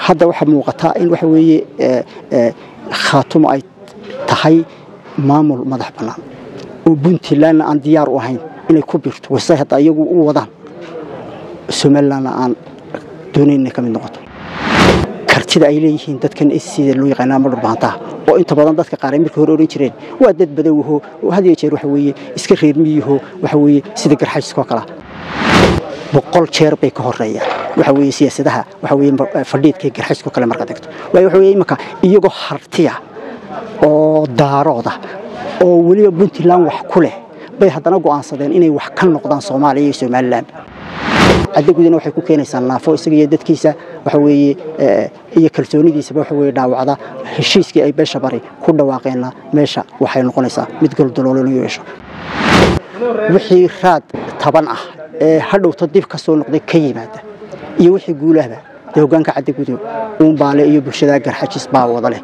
hadda waxa muuqata in waxa weeye khaatumo ay tahay maamul madax banaan oo Puntland aan diyaar u ahayn inay ku birto wasay hadda iyagu u wadaan Somaliland aan doonayna ka mid noqoto kartida ay leeyihiin dadkan sida loo yaqaan ama dhulbaanta oo inta badan dadka qaar markii hore oran jireen waa dad badan oo hadiye jeer waxa weeye iska reer miyiho waxa weeye sida garxayska kala boqol jeer bay ka horeeyaan waxa weeye siyaasadaha waxa weeye fadhiidka garxayska kala marka dagto waxa weeye imaka iyagoo hartiya oo daarooda oo waliba Puntland wax ku leh bay haddana go'aansadeen inay wax ka noqdaan Soomaaliya iyo Somaliland adagudina waxay ku keenaysaa naafo isaga iyo dadkiisa waxa weeye iyo kalsoonidiisa waxa weeye dhaawacda heshiiskii ay beesha bari ku dhawaaqeena meesha waxay noqonaysaa mid goldoloolin yeesho wixii raad taban ah ee hadhowta dib ka soo noqday ka yimaada iyo wixii guulaha hoggaanka cadagudu baale iyo bulshada garxajis baa wada leh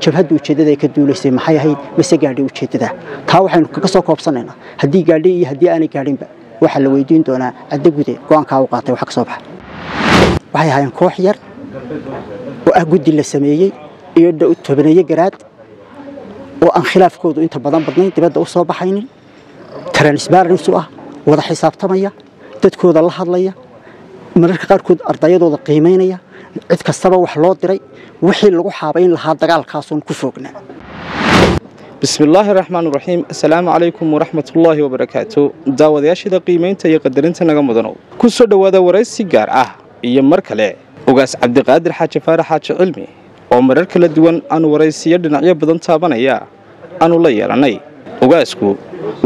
jabhadu ujeedada ay ka duuleysay maxay ahayd mise gaadhay ujeedada taa waxaynu ka soo koobsanaynaa haddii gaadhay iyo haddii aanay gaadhinba waxa la weydiin doonaa cadagude go'aanka uu qaatay waxa ka soo baxay waxay ahaayeen koox yar oo ah guddi la sameeyay iyo tobaneeye garaad oo aan khilaafkoodu inta badan badnayn dibadda u soo baxaynin transparency ah wada xisaabtamaya dadkooda la hadlaya mararka qaarkood ardayadooda qiimeynaya cid kastaba wax loo diray wixii lagu xaabayn lahaa dagaalkaas oo ku fognaa بسم الله الرحمن الرحيم السلام عليكم ورحمة الله وبركاته داود ياشد قيمين تي قدرنت نجا مدنو كسر دوادا ورئيس سجار iyo markale ugaas Cabdiqaadir Xaaji Faarax Xaaji Cilmi oo marar kala duwan aan waraysiyo dhinacyo badan taabanaya aanu la yeelanay ugaasku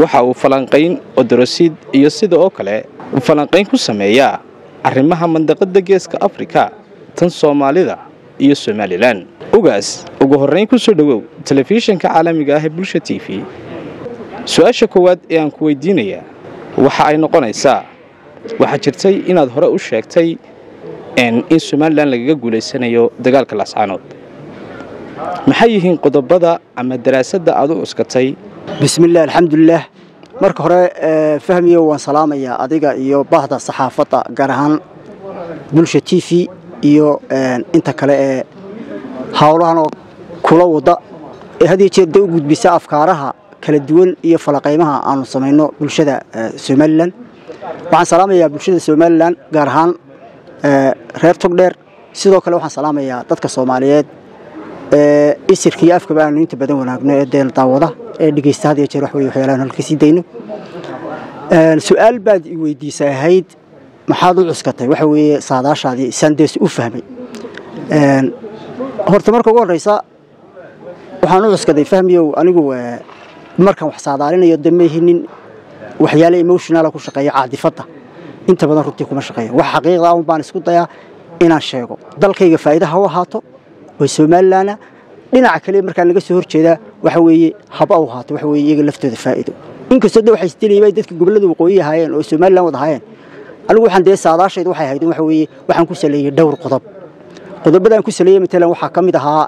waxa uu falanqayn oo darasiid iyo sidoo kale falanqayn ku sameeyaa arrimaha mandaqada geeska Afrika tan Soomaalida iyo Somaliland ugaas ugu horeyn ku soo dhawow telefishinka caalamiga ah ee Bulsha TV su'aasha koowaad ee aan ku weydiinaya waxa ay noqonaysaa waxa jirtay inaad hore u sheegtay in Somaliland lagaga guuleysanayo dagaalka Laascaanood maxay yihiin qodobada ama daraasadda aad u cuskatay bismillaah alxamdulillah marka hore fahmiyo waan salaamaya adiga iyo bahda saxaafada gaar ahaan Bulsha TV iyo inta kale ee hawlahan oo kula wada hadii jeer u gudbisa afkaaraha kala duwan iyo falaqeymaha aanu sameeyno bulshada Somaliland waxaan salaamayaa bulshada Somaliland gaar ahaan reer Togdheer sidoo kale waxaan salaamayaa dadka Soomaaliyeed isirkii afka baan inta badan wanaagno ee deel daawada ee dhageysta hadii jeer wax weey waxyaalahan halkii dayno su'aal baad i weydiisahayd maxaad u cuskatay waxa weeye saadaashaadii sandees u fahmay horta marka ugu horeysa waxaan u cuskaday fahmiyo anigu markan wax saadaalinayo dameehinin waxyaalo emotional ku shaqeeya caadifada inta badan runtii kuma shaqeeyo wax xaqiiqda ah baan isku dayaa inaan sheego dalkayga faa'iido ha ahaato oo Somaliland dhinaca kale markaan laga soo horjeeda waxa weeye haba u ahaato waxa weeye iyaga laftooda faa'iido inkastoo waxay isdilayay dadka gobolada waqooyi ahaayeen oo Somaliland wada ahaayeen anigu waxaan dee saadaashayda waxay ahayd waxa weeye waxaan ku saleeyay dhowr qodobadan ku saleeyay midna waxa kamid ahaa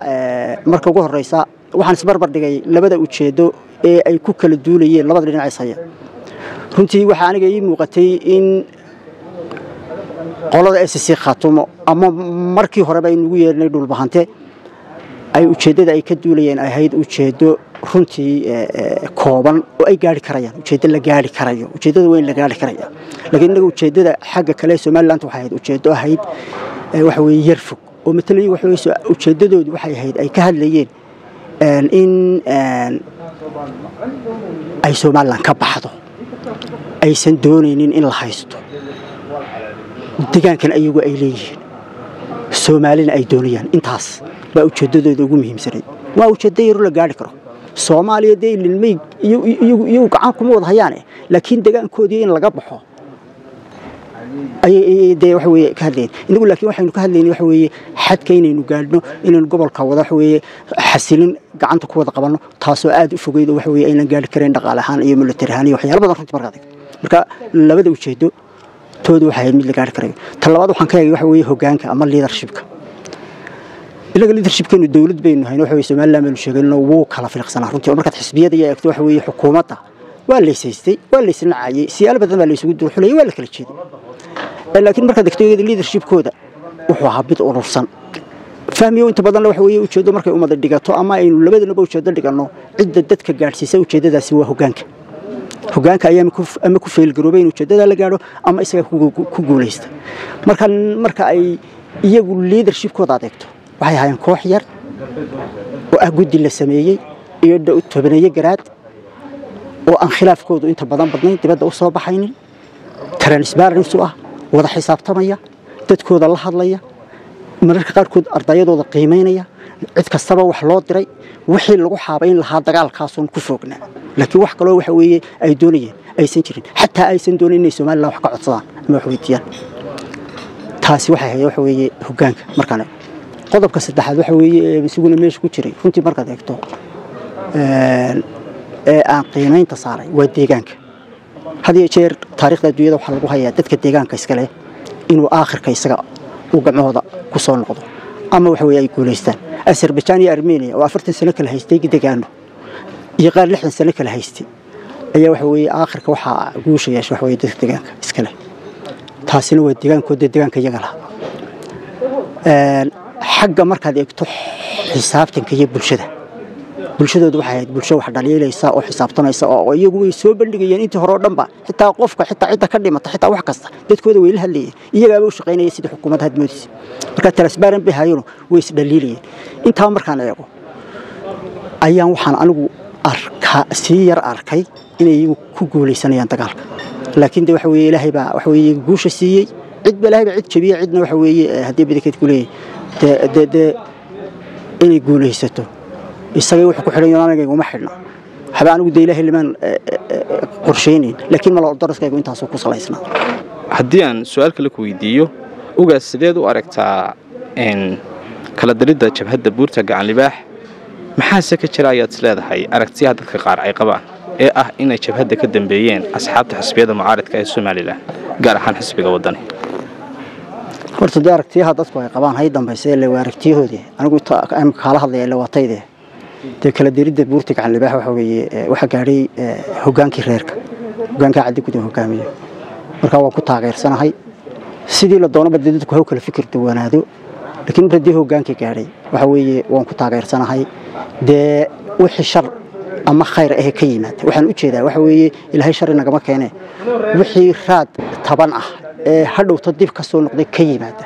marka ugu horeysa waxaan isbarbar dhigay labada ujeedo ee ay ku kala duulayeen labada dhinac is haya runtii waxa aniga ii muuqatay in qolada SSC Khaatumo ama markii hore bay nagu yeernay dhul bahante ay ujeedada ay ka duulayeen ay ahayd ujeedo runtii kooban oo ay gaari karayaan ujeedo la gaari karayo ujeedada weyn la gaari karayo laakiin inagu ujeedada xagga kale Somaliland waxay ahayd ujeedo ahayd waxa weeye yarfug oo midna waxa weeye ujeedadoodu waxay ahayd ay ka hadlayeen in ay Somaliland ka baxdo aysan doonaynin in la haysto deegaankan ayagu ay leeyihiin Somaliland ay doonayaan intaas baa ujeedadooda ugu muhiimsanay waa ujeedada la gaari karo Soomaaliya ilmay iyo gacan kuma wada hayaan laakiin deegaankoodii in laga baxo ay waxa weeye ka hadleen inagu laakiin waxaynu ka hadlaynay waxa weeye xadka inaynu gaadhno inaynu gobolka wada waxa weeye xasilin gacanta ku wada qabano taasoo aad u fogeedo waxa weeye aynan gaari karin dhaqaale ahaan iyo military ahaan iyo waxyaalo badan runtii marka labada ujeedo toodu waxay mid la gaari karayo talabaad waxaan ka eegay waxa weeye hoggaanka ama leadershipka ilaga leadershipkeenu dawlad baynu hayno waxa weeye Somaliland baynu sheegayno wuu kala fiiqsanaa runtii marka xisbiyada iyo eegto waxa weeye xukuumadda waa la isaystay waa la isnaacay siyaalo badan baa la isugu duulxulay waa la kala jeeday laakiin marka dadkooda leadershipkooda wuxuu ahaa mid urursan fahmiyo inta badan waxa weeye ujeedo markay umada dhigato ama aynu labadaba ujeedo dhigano cidda dadka gaarsiisay ujeedadaasi waa hogaanka ayaa ama ku feel garoobay in ujeedada la gaaro ama isaga ku guuleysta marka ay iyagu leadership-kooda adeegto waxay hayaan koox yar oo ah guddi la sameeyay iyo tobaneeye garaad oo aan khilaafkoodu inta badan badnayn dibadda u soo baxaynin transparency ah wada xisaabtamaya dadkooda la hadlaya mararka qaarkood ardayadooda qiimeynaya cid kastaba wax loo diray wixii lagu xaabayn lahaa dagaalkaasoon ku foognaa laakiin wax kaloo waxa weeye ay doonayeen aysan jirin xataa aysan doonayn inay Soomaaliland wax ka codsadaan ama wax weydiiyaan taasi waxay ahayd waxa weeye hogaanka markaan qodobka saddexaad waxa weeye isaguna meesha ku jiray runtii markaad eegto aan qiimeynta saaray waa deegaanka hadii jeer taariikhda adduunyada waxa lagu hayaa dadka deegaanka iska leh inuu aakhirka isaga uu gacmahooda ku soo noqdo ama waxa weeye ay guuleystaan Azerbaijan iyo Armenia oo 40 sano kala haystay deegaano iyo qaar 60 sano kala haystay ayaa waxa weeye aakhirka waxa guusha yeeshay waxa weeye dadka deegaanka iska leh taasina waa deegaanka iyaga laha xagga markaad eegto xisaabtanka iyo bulshadoodu waxay ahayd bulsho wax dhaliilaysa oo xisaabtanaysa oo iyagu way soo bandhigayeen intii hore oo dhanba xitaa qofka cidda ka dhimata xitaa wax kasta dadkooda way la hadlayeen iyaga u shaqeynayay sidii xukuumadda hadmoodis marka transparent bay hayeen way is dhaliilayeen inta markaan eego ayaan waxaan anigu arkay inay ku guuleysanayaan dagaalka laakiin de waxa weeye ilaahay baa waxa weeye guusha siiyay cid ilaahay baa cid jabiyay cidna waxa weeye hadii bidikeed ku leeyahay de inay guuleysato isaga wuxuu ku xiran yahay aniga uma xidhna haba anigu de ilaahay liman qorsheynin laakiin ma la daraskaygu intaas ku salaysnaa haddii aan su'aal kale ku weydiiyo ugaas sideed u aragtaa kala diridda jabhadda buurta gacan libaax maxaa ka jira ayaad leedahay aragtiyaha dadka qaar ay qabaan ee ah inay jabhadda ka dambeeyeen asxaabta xisbiyada mucaaradka ee Soomaaliland gaar ahaan xisbiga wadani horta aragtiyaha dadku ay qabaan hay dambeysay la aragtiyahoodii anigu kala hadlay la watayde de kala diridda buurta gacan libaax waxa gaaray hogaankii reerka hogaanka caddi guud hogaamiye marka waa ku taageersanahay sidii la doonaba dadku ha kala fikir duwanaado laakiin radii hogaanka gaaray waxa weeye waan ku taageersanahay de wixii shar ama khayr ah ka yimaada waxaan u jeedaa waxa weeye ilaahay shar nagama keenay wixii raad taban ah ee hadhowta dib ka soo noqday ka yimaada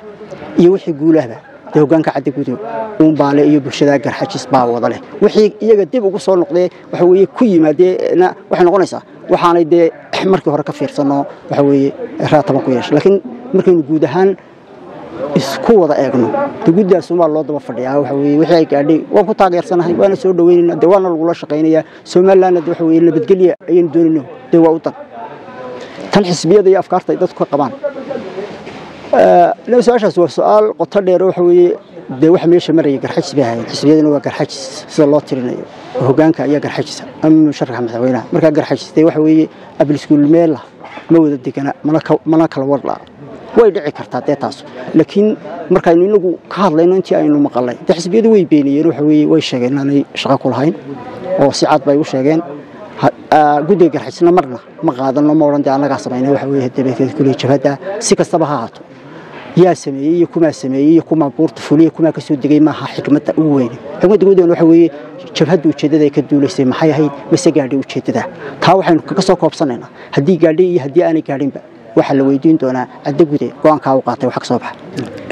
iyo wixii guulaha de hogaanka caddi guud baale iyo bulshada garxajis baa wada leh wixii iyaga dib ugu soo noqday waxa weeye ku yimaadeen waxay noqonaysaa waxaanay de markii hore ka fiirsano waxa weeye raad taban ku yeeshay laakiin markaynu guud ahaan isku wada eegno guddiga Soomaaliland loo daba fadhiyaa waxa weeye wixii ay gaadhay waan ku taageersanahay waana soo dhaweynayna de waana lagu la shaqeynaya Soomaaliland waxa weeye nabadgelyo ayaan doonayno de waa u tan xisbiyada iyo afkaarta dadku qabaan لو سؤال سؤال قطر دير وحوي ده واحد ميش مرة يجرحش بها حسبيا إنه يجرحش صار الله ترينا وهجانك يجرحش أم مشرح مثلاً مرة يجرحش ده وحوي قبل سكول المال موجود ديك أنا مناك الورلا ويدعي كرتات تاس لكن مرة إنه كهذا لأنه أنت إنه مقالة ده حسبيا ده ويبيني يروح ويشجعنا أنا شغال كل هين أو ساعات بيوشجعن قد يجرحشنا مرة ما قادنا ما ورنا أنا قاصبين وحوي هالتبيت كل شهادة سكة صباحات يا سمية كما بورتفولية كما كسود جاي معها حكمة أوين حكمة جودة إنه حوي شبهد وشدة ذا كدولة سي محيا هي بس قاعد وشدة تاو حين كسر كوبسنا هدي قاعدي هدي أنا قاعدين بقى وحلا ويدين دونا عد جودة قان كاوقات وحق صباح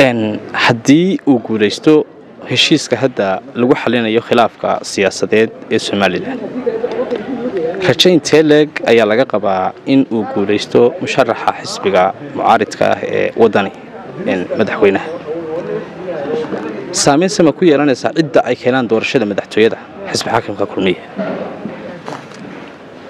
إن هدي وجودستو هالشيء كهذا لو حلينا يو خلاف كسياسات السوماليلاند رجين تلق أي لقى قبا إن وجودستو مشرح حسبك معارض كوداني إن مدحوينه سامين سمكوية رانا سعيد أي كلام دور شدة مدحتوية ده حسب حاكم ككرمية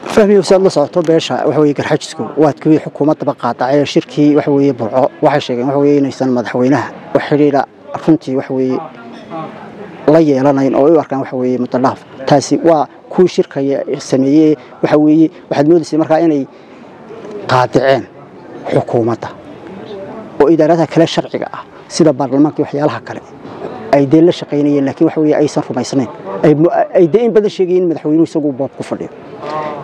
فهمي وصل الله صوته بيش وحوي كرحجسكو واتكوي حكومة بقاطع على شركي وحوي برع وحشي وحوي نيسان مدحوينه وحريرة فنتي وحوي ليه لنا إن أوي وكان وحوي متلاف تاسي وكل شركة سمية وحوي واحد مودس مركا إني قاطعين حكومته وإدارتها كلا شرعية سيدا برلمانك وحيالها كلا أي دين لا شقينيين لكن وحوي أي صرف ما يصنين أي دين بدل شيئين مدحوين ويسوقوا باب كفر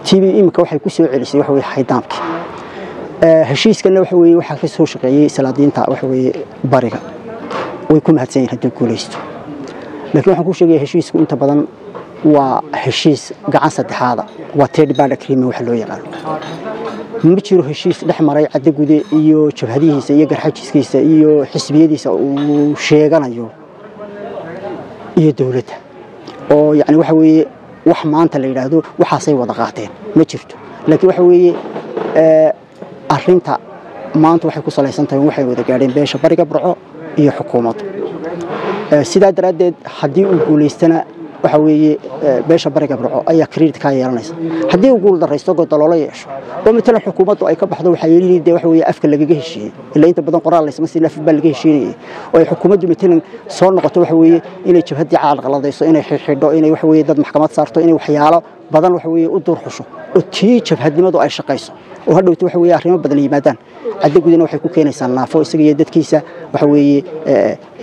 تيبي إمك وحي كسر على وحوي حيدامك هالشيء كنا وحوي وحكي سو شقيي سلادين تا وحوي بارقة way ku mahadsan yihiin hadduu guulaysto laakiin waxaan ku sheegay heshiisku inta badan waa heshiis gacan saddexaada waa third party agreement waxa loo yaqaan ma jiro heshiis dhex maray cadde gude iyo jabhadihiisa iyo garxajiskiisa iyo xisbiyadiisa uu sheeganayo iyo dawladda oo yani waxa weeye wax maanta la yiraahdo waxaasay wada qaateen ma jirto laakiin waxa weeye arrinta maanta waxay ku salaysan tahay waxay wada gaadheen beesha bariga burco iyo xukuumadda sidaa daraadeed haddii uu guulaystana waxa weeye beesha bariga burco ayaa credit ka yeelanaysa haddii uu guul dareysto godololo yeesho oo midna xukuumaddu ay ka baxdo waxa yeelid waxa weeye afka lagaga heshiiyay ilaa inta badan qoraal laysma si laaf bal laga heshiiyay oo ay xukuumaddu midna soo noqoto waxa weeye inay jabhadii caalqaladayso inay xidho inay waxa weeye dad maxkamad saarto inay waxyaalo badan waxa weeye u dur xusho oo tii jabhadnimadu ay shaqayso oo hadhowtu waxa weeye arrimo badan yimaadaan cadde gudana waxay ku keenaysaa naafo isaga iyo dadkiisa waxa weeye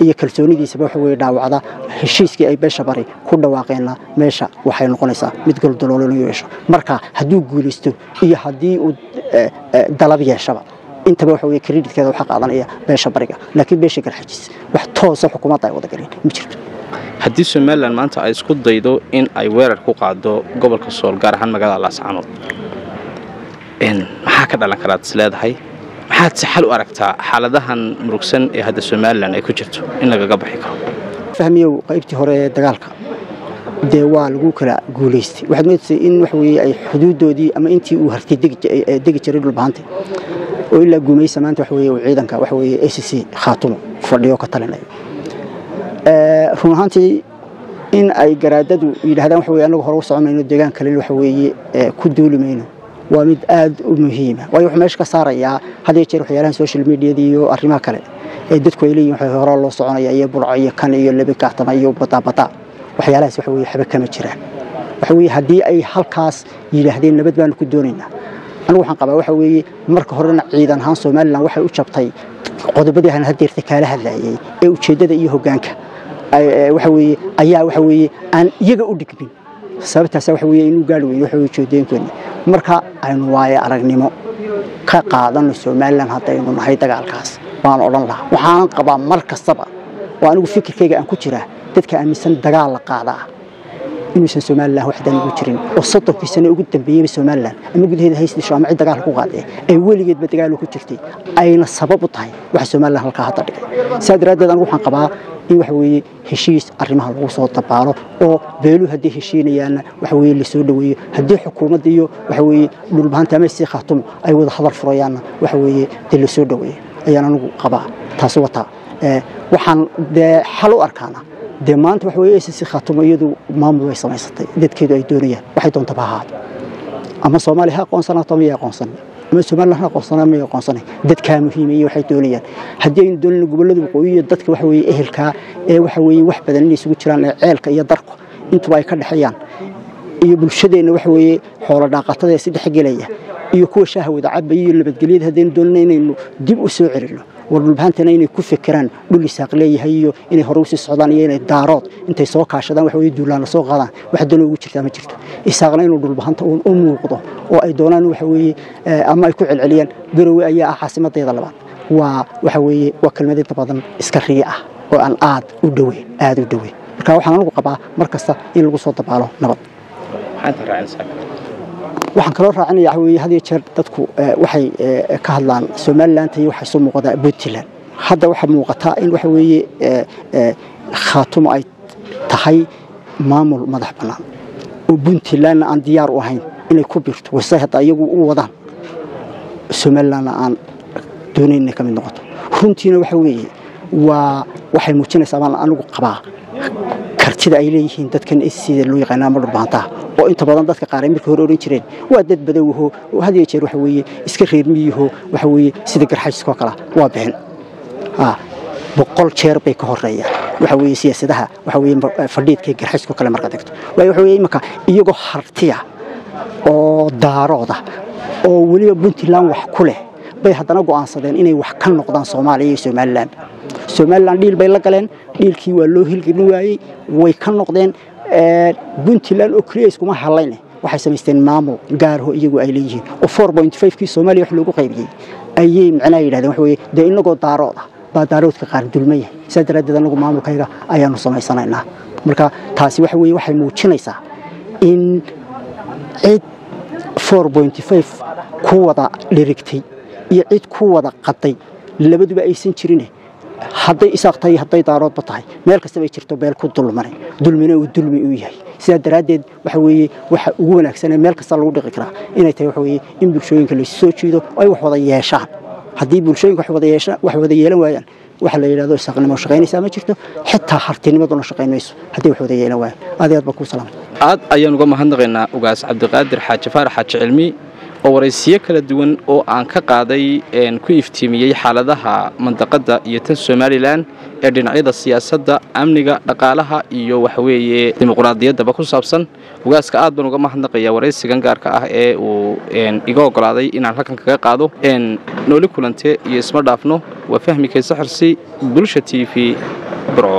iyo kalsoonidiisa waxa weeye dhaawacda heshiiskii ay beesha bari ku dhawaaqeenna meesha waxay noqonaysaa mid goldoloolin yeesho marka hadduu guulaysto iyo haddii uu dalab yeeshaba intaba waxa weeye creditkeeda waxa qaadanaya beesha bariga laakiin beesha garxajis wax toos ah xukuumadda ay wada galeen ma jirto haddii Soomaaliland maanta ay isku daydo in ay weerar ku qaado gobolka Sool gaar ahaan magaalada Laascaanood maxaa ka dhalan karaa isleedahay maxaad si xal u aragtaa xaaladahan murugsan ee hadda Soomaaliland ay ku jirto in laga bixi karo fahmiyo qaybtii hore ee dagaalka dee waa lagu kala guulaystay waxaad moodaysay in wax weeye ay xuduudoodii ama intii uu hartay degi jiray dhulbaanta oo ilaa guumaysa maanta wax weeye ciidanka wax weeye ACC khaatumo fadhiyo ka talinayo run ahaantii in ay garaadadu yiraahdaan wax weeye anagu hore u soconayno deegaan kale wax weeye ku duulimayno waa mid aad u muhiim ah way wax meesha ka saaraya hadii jeer waxyaalaha social media iyo arrimaha kale ee dadku ay leeyihiin waxa hore loo soconaya iyo bulco iyo kan iyo laba kaartama iyo bata waxyaalahaas waxa weeye xaba kama jiraan waxa weeye hadii ay halkaas yiraahdeen nabad baan ku doonaynaa anigu waxaan qabaa waxa weeye marka horena ciidan ahaan Soomaaliland waxay u jabtay qodobadii aan hadeerta kala hadlayay ee ujeedada iyo hoggaanka waxa weeye ayaa waxa weeye aan iyaga u dhigmin sababtaas waxa weeye inuu gaar weyn waxa weeye joodeenkooda marka aynu waaye aragnimo ka qaadano Soomaaliland hadaynu nahay dagaalkaas waan oran lahaa waxaan qabaa mar kastaba oo anigu fikirkayga aan ku jiraa dadka aaminsan dagaal la qaadaa inuusan Soomaaliland waxdan ugu jirin oo 30 sano ugu dambeeyay Soomaaliland ama gudaheeda haystii shaamci dagaal ku qaaday ay weligeed ba dagaal ku jirtay ayna sabab u tahay wax Soomaaliland halka hadda dhigay saadaradeed anigu waxaan qabaa in wax weeye heshiis arrimaha lagu soo tabaalo oo beelu hadii heshiinayaan wax weeye la soo dhaweeyo hadii xukuumadda iyo wax weeye dhulbaanta ama si khaatumo ay wada hadal furayaan wax weeye la soo dhaweeyo ayaan anigu qabaa taas wata waxaan xal u arkaana maanta wax weeye si khaatumo iyadu maamul way samaysatay dadkeedu ay doonayaan waxay doontaa baahad ama Soomaaliya ha qoonsanaato ma yaqoonsan ama Soomaaliland ha qoonsanaa ma yaqoonsan dadka muhiimay waxay doonayaan hadii ay doonayaan gobolada waqooyi dadka wax weeye ehelka ee wax weeye wax badan inay isugu jiraan ceelka iyo darku intuba ay ka dhaxayaan iyo bulshadeena wax weeye xoolo dhaqatada si dhaxgelaya iyo kuwa shahwada cabay iyo nabadgelyada hadeen doonayaan inaynu dib u soo cirino warbaahinteena inay ku fikiraan dhul isaaq leeyahay iyo inay hore u sii socdaan iyo inay daarood intay soo kaashadaan wax weeye duulaan soo qaadaan wax doon ugu jirta ma jirto isaaqna inuu dhulbaahanta u muuqdo oo ay doonaan wax weeye ama ay ku celceliyaan garowe ayaa caasimadeeda labaad waa waxa weeye waa kelmadinta badan iska riya ah oo aan aad u dhaweyn marka waxaan ugu qabaa markasta in lagu soo dabaalo nabad waxaan kala raacinayaa weeye hadii jeer dadku waxay ka hadlaan Soomaaliland iyo waxa soo muuqda Puntland hadda waxa muuqata in waxa weeye khaatumo ay tahay maamul madax banaan oo Puntland aan diyaar u ahayn inay ku birto wasaaxda iyagu u wadaan Soomaaliland aan doonayna ka mid noqoto runtiina waxa weeye waxay muujinaysaa baan anigu qabaa kartida ay leeyihiin dadkan sida loo yaqaan ama dhulbaanta oo inta badan dadka qaar ay markii hore oran jireen waa dad badawho oo hadii jeer waxa weeye iska reer miyiho waxa weeye sida garxajisku kala waa been boqol jeer bay ka horeeyaan waxa weeye siyaasadaha waxa weeye fadhiidka garxajisku kala marka degto waxa weeye imaka iyagoo hartiya oo daarooda oo waliba Puntland wax ku leh bay haddana go'aansadeen inay wax ka noqdaan Soomaaliya iyo Soomaaliland dhiil bay la galeen dhiilkii waa loo hilgin waayay way ka noqdeen Puntland oo kaliya iskuma halayne waxay sameysteen maamul gaar ah iyagu ay leeyihiin oo 4.5 kii Soomaaliya wax lagu qaybiyay ayay macna yiraahdeen wax weeye inagoo daarooda baa daaroodka qaar dulman yahay sidaa daraaddeed anagu maamulkayga ayaanu samaysanaynaa marka taasi waxa weeye waxay muujinaysaa in cid 4.5 ku wada dhirigtay iyo cid ku wada qaday labaduba aysan jirin hadday isaaqtay hadday daaroodba tahay meel kasta bay jirto beel ku dulmanay dulmina uu dulmi u yahay sida daradeed waxa weeye waxa ugu wanaagsan meel kasta lagu dhiqi karaa inay tahay waxa weeye in bulshooyinka la soo jiido ay wax wada yeeshaan haddii bulshooyinka wax wada yeelan waayaan waxa la yiraahdo isaaqnimo shaqaynaysa ma jirto xitaa hartinimaduna shaqaynayso haddii wax wada yeelan waayaan aad baa ku salaam aad ayaan uga mahadnaqaynaa ugaas cabdiqaadir xaaji faarax xaaji cilmi oo waraysiyo kala duwan oo aan ka qaaday ku iftiimiyay xaaladaha mandaqada iyo tan Soomaaliland ee dhinacyada siyaasadda amniga dhaqaalaha iyo waxa weeye dimuqraadiyadda ku saabsan ugaaska aad baan uga mahadnaqayaa waraysigan gaarka ah ee uu iga ogolaaday inaan halkan kaga qaado nooli kulante iyo isma dhaafno waa fahmi kaysa xirsi bulsha TV bro